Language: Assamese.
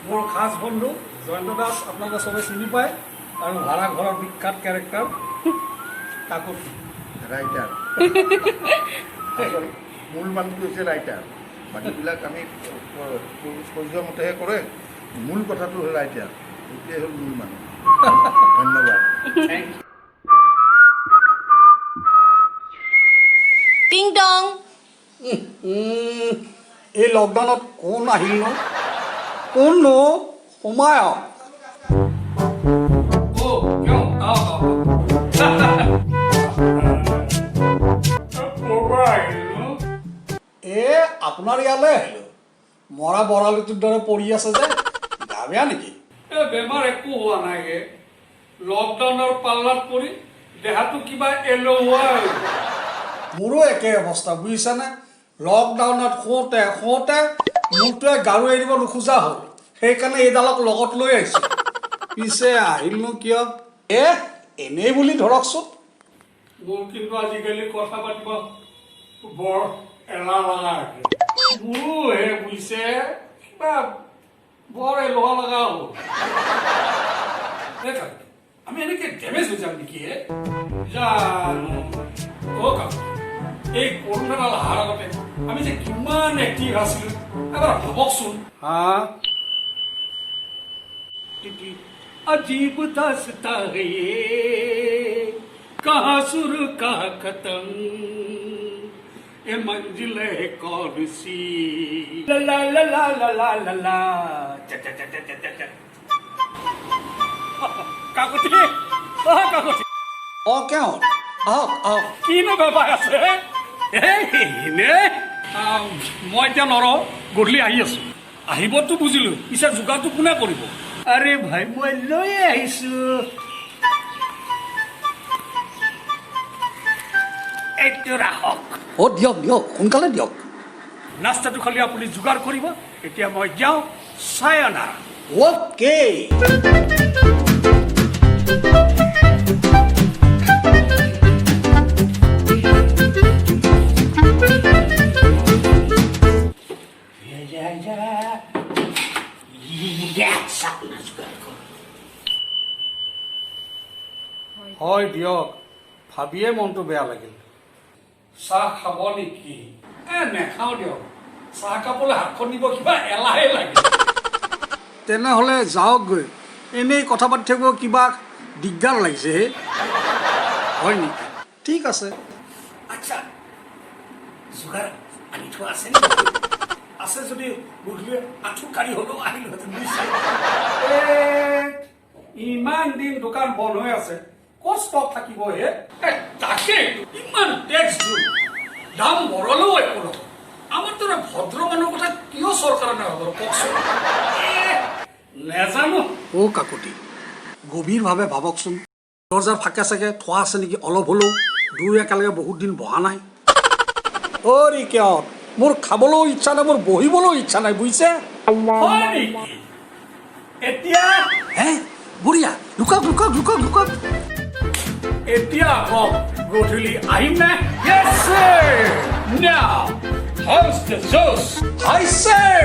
মোৰ খাস বন্ধু জয়ন্ত দাস আপোনালোকে চবে চিনি পায় আৰু ভাড়া ঘৰৰ বিখ্যাত কেৰেক্টাৰ কাকতি ৰাইটাৰ মূল মানুহটো হৈছে ৰাইটাৰ বাকীবিলাক আমি প্ৰয়োজন মতেহে কৰে মূল কথাটো হ'ল ৰাইটাৰ এইটোৱে হ'ল মূল মানুহ ধন্যবাদ টিং টং এই লকডাউনত কোন আহিল ন কোননো সোমাই আপোনাৰ ইয়ালৈ আহিলোঁ মৰা বৰালিটোৰ দৰে পৰি আছে যে গা বেয়া নেকি বেমাৰ একো হোৱা নাই লকডাউনৰ পাল্লাত পৰি দেহাটো কিবা এলোৱা মোৰো একে অৱস্থা বুজিছানে লকডাউনত শুওঁতে মূৰটোৱে গাৰু এৰিব নোখোজা হ'ল সেইকাৰণে এইডালক লগত লৈ আহিছোঁ পিছে আহিলনো কিয় এনেই বুলি ধৰকচোন মোৰ কিন্তু আজিকালি কথা পাতিব বৰ এলাহ লগা মোৰো বুজিছে কিবা বৰ এলোৱা লগা হ'ল আমি এনেকে ডেমেজ হৈ যাম নেকি জানো এই কৰোণাডাল অহাৰ আগতে আমি যে কিমান এক্টিভ আছিলো এবাৰ ভাবকচোন अजीब दास्ता है ये कहाँ शुरू कहाँ खत्म ये मंजिल है कौन सी ला ला ला ला ला ला ला কাকতি কাকতি কিয় কিনো বেপাৰ আছে মই এতিয়া নৰ গধূলি আহি আছো আহিবতো বুজিলো পিছে যোগাৰটো কোনে কৰিব আৰে ভাই মই লৈ আহিছো এইটো ৰাখক দিয়ক সোনকালে দিয়ক নাস্তাটো খালি আপুনি যোগাৰ কৰিব এতিয়া মই যাওঁ সায়নাৰা অ'কে হয় দিয়ক ভাবিয়ে মনটো বেয়া লাগিল চাহ খাব নেকি নেখাওঁ দিয়ক চাহ খাবলৈ হাতখন দিব কিবা এলাহে লাগে তেনেহ'লে যাওকগৈ এনেই কথা পাতি থাকিব কিবা দিগদাৰ লাগিছে হয় নেকি ঠিক আছে আচ্ছা যোগাৰ আনি থোৱা আছে আছে যদি গধূলি আঁঠু কাঢ়ি হ'লেও আহিলোহেঁতেন ইমান দিন দোকান বন্ধ হৈ আছে ক'ত ষ্টক থাকিব তাকে ইমান টেক্স দিওঁ দাম বঢ়লেও একো নহয় আমাৰ দৰে ভদ্ৰ মানুহৰ কথা কিয় চৰকাৰে নাভাবে কওকচোন নেজানো কাকতি গভীৰভাৱে ভাবকচোন দৰ্জাৰ ফাকে চাকে থোৱা আছে নেকি অলপ হ'লেও দুই একেলগে বহুত দিন বহা নাই কিয় মোৰ খাবলৈও ইচ্ছা নাই মোৰ বহিবলৈও ইচ্ছা নাই বুজিছে হয় নেকি এতিয়া বঢ়িয়া লুকাওক এতিয়া কওক গধূলি আহিম নে Yes sir now how's the sauce I say